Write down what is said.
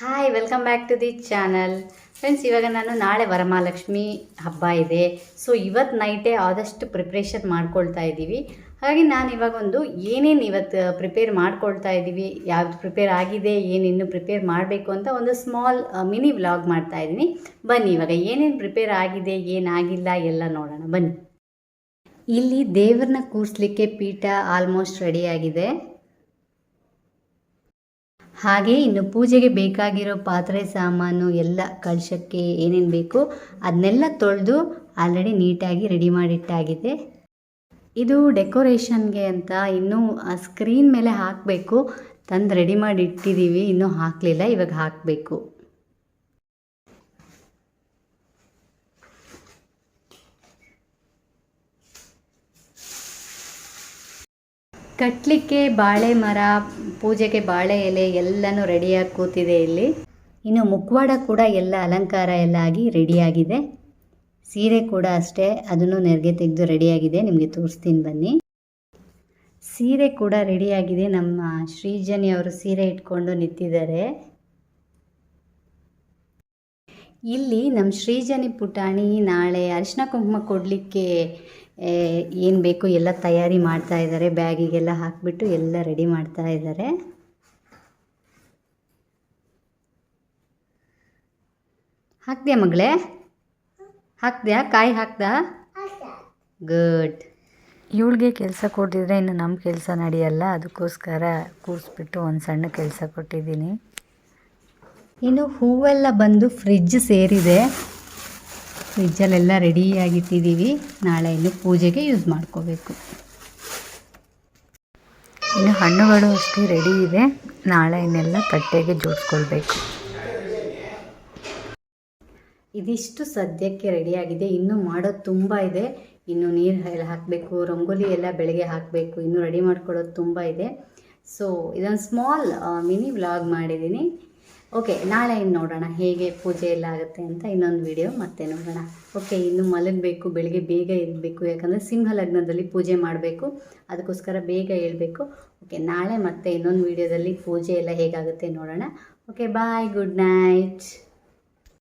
Hi, welcome back to the channel. Friends, ಇವಾಗ ನಾನು ನಾಳೆ ವರಮಹಾಲಕ್ಷ್ಮಿ ಹಬ್ಬ ಇದೆ. ಸೊ ಇವತ್ತು ನೈಟೇ ಆದಷ್ಟು ಪ್ರಿಪ್ರೇಷನ್ ಮಾಡ್ಕೊಳ್ತಾ ಇದ್ದೀವಿ. ಹಾಗಾಗಿ ನಾನು ಇವಾಗ ಒಂದು ಏನೇನು ಇವತ್ತು ಪ್ರಿಪೇರ್ ಮಾಡ್ಕೊಳ್ತಾ ಇದ್ದೀವಿ, ಯಾವುದು ಪ್ರಿಪೇರ್ ಆಗಿದೆ, ಏನಿನ್ನು ಪ್ರಿಪೇರ್ ಮಾಡಬೇಕು ಅಂತ ಒಂದು ಸ್ಮಾಲ್ ಮಿನಿ ವ್ಲಾಗ್ ಮಾಡ್ತಾ ಇದ್ದೀನಿ. ಬನ್ನಿ ಇವಾಗ ಏನೇನು ಪ್ರಿಪೇರ್ ಆಗಿದೆ, ಏನಾಗಿಲ್ಲ ಎಲ್ಲ ನೋಡೋಣ ಬನ್ನಿ. ಇಲ್ಲಿ ದೇವ್ರನ್ನ ಕೂರಿಸ್ಲಿಕ್ಕೆ ಪೀಠ ಆಲ್ಮೋಸ್ಟ್ ರೆಡಿಯಾಗಿದೆ. ಹಾಗೆ ಇನ್ನು ಪೂಜೆಗೆ ಬೇಕಾಗಿರೋ ಪಾತ್ರೆ ಸಾಮಾನು ಎಲ್ಲ ಕಳಶಕ್ಕೆ ಏನೇನು ಬೇಕು ಅದನ್ನೆಲ್ಲ ತೊಳೆದು ಆಲ್ರೆಡಿ ನೀಟಾಗಿ ರೆಡಿ ಮಾಡಿಟ್ಟಾಗಿದೆ. ಇದು ಡೆಕೋರೇಷನ್ಗೆ ಅಂತ ಇನ್ನೂ ಸ್ಕ್ರೀನ್ ಮೇಲೆ ಹಾಕಬೇಕು, ತಂದು ರೆಡಿ ಮಾಡಿ ಇಟ್ಟಿದ್ದೀವಿ, ಇನ್ನೂ ಹಾಕಲಿಲ್ಲ, ಇವಾಗ ಹಾಕಬೇಕು. ಕಟ್ಟಲಿಕ್ಕೆ ಬಾಳೆ ಮರ, ಪೂಜೆಗೆ ಬಾಳೆ ಎಲೆ ಎಲ್ಲನೂ ರೆಡಿಯಾಗಿ ಕೂತಿದೆ ಇಲ್ಲಿ. ಇನ್ನು ಮುಖವಾಡ ಕೂಡ ಎಲ್ಲ ಅಲಂಕಾರ ಎಲ್ಲ ಆಗಿ ರೆಡಿಯಾಗಿದೆ. ಸೀರೆ ಕೂಡ ಅಷ್ಟೇ, ಅದನ್ನು ನೆರಿಗೆ ತೆಗೆದು ರೆಡಿಯಾಗಿದೆ, ನಿಮಗೆ ತೋರಿಸ್ತೀನಿ ಬನ್ನಿ. ಸೀರೆ ಕೂಡ ರೆಡಿಯಾಗಿದೆ. ನಮ್ಮ ಶ್ರೀಜನಿ ಅವರು ಸೀರೆ ಇಟ್ಕೊಂಡು ನಿಂತಿದ್ದಾರೆ. ಇಲ್ಲಿ ನಮ್ಮ ಶ್ರೀಜನಿ ಪುಟಾಣಿ ನಾಳೆ ಅರಿಶಿನ ಕುಂಕುಮ ಕೊಡಲಿಕ್ಕೆ ಏನು ಬೇಕು ಎಲ್ಲ ತಯಾರಿ ಮಾಡ್ತಾ ಇದ್ದಾರೆ. ಬ್ಯಾಗಿಗೆಲ್ಲ ಹಾಕಿಬಿಟ್ಟು ಎಲ್ಲ ರೆಡಿ ಮಾಡ್ತಾ ಇದ್ದಾರೆ. ಹಾಕ್ದ್ಯಾ ಮಗಳೇ? ಹಾಕ್ದ್ಯಾ? ಕಾಯಿ ಹಾಕ್ದಾ? ಗುಡ್. ಇವಳಿಗೆ ಕೆಲಸ ಕೊಟ್ಟಿದ್ರೆ ಇನ್ನು ನಮ್ಮ ಕೆಲಸ ನಡೆಯಲ್ಲ, ಅದಕ್ಕೋಸ್ಕರ ಕೂರಿಸ್ಬಿಟ್ಟು ಒಂದು ಸಣ್ಣ ಕೆಲಸ ಕೊಟ್ಟಿದ್ದೀನಿ. ಇನ್ನು ಹೂವೆಲ್ಲ ಬಂದು ಫ್ರಿಡ್ಜ್ ಸೇರಿದೆ. ಫ್ರಿಜ್ಜಲ್ಲೆಲ್ಲ ರೆಡಿಯಾಗಿಟ್ಟಿದ್ದೀವಿ, ನಾಳೆ ಇನ್ನು ಪೂಜೆಗೆ ಯೂಸ್ ಮಾಡ್ಕೋಬೇಕು. ಇನ್ನು ಹಣ್ಣುಗಳು ಅಷ್ಟೇ ರೆಡಿ ಇದೆ, ನಾಳೆ ಇನ್ನೆಲ್ಲ ತಟ್ಟೆಗೆ ಜೋಡಿಸ್ಕೊಳ್ಬೇಕು. ಇದಿಷ್ಟು ಸದ್ಯಕ್ಕೆ ರೆಡಿಯಾಗಿದೆ, ಇನ್ನೂ ಮಾಡೋದು ತುಂಬ ಇದೆ. ಇನ್ನು ನೀರು ಎಲ್ಲ ಹಾಕಬೇಕು, ರಂಗೋಲಿ ಎಲ್ಲ ಬೆಳಗ್ಗೆ ಹಾಕಬೇಕು, ಇನ್ನೂ ರೆಡಿ ಮಾಡ್ಕೊಳ್ಳೋದು ತುಂಬ ಇದೆ. ಸೊ ಇದೊಂದು ಸ್ಮಾಲ್ ಮಿನಿ ವ್ಲಾಗ್ ಮಾಡಿದ್ದೀನಿ. ಓಕೆ, ನಾಳೆ ಇನ್ನು ನೋಡೋಣ ಹೇಗೆ ಪೂಜೆ ಎಲ್ಲ ಆಗುತ್ತೆ ಅಂತ, ಇನ್ನೊಂದು ವಿಡಿಯೋ ಮತ್ತೆ ನೋಡೋಣ. ಓಕೆ, ಇನ್ನು ಮಲಗಬೇಕು, ಬೆಳಿಗ್ಗೆ ಬೇಗ ಎದ್ದಬೇಕು, ಯಾಕಂದರೆ ಸಿಂಹ ಲಗ್ನದಲ್ಲಿ ಪೂಜೆ ಮಾಡಬೇಕು, ಅದಕ್ಕೋಸ್ಕರ ಬೇಗ ಏಳಬೇಕು. ಓಕೆ, ನಾಳೆ ಮತ್ತೆ ಇನ್ನೊಂದು ವಿಡಿಯೋದಲ್ಲಿ ಪೂಜೆ ಎಲ್ಲ ಹೇಗಾಗುತ್ತೆ ನೋಡೋಣ. ಓಕೆ, ಬಾಯ್, ಗುಡ್ ನೈಟ್.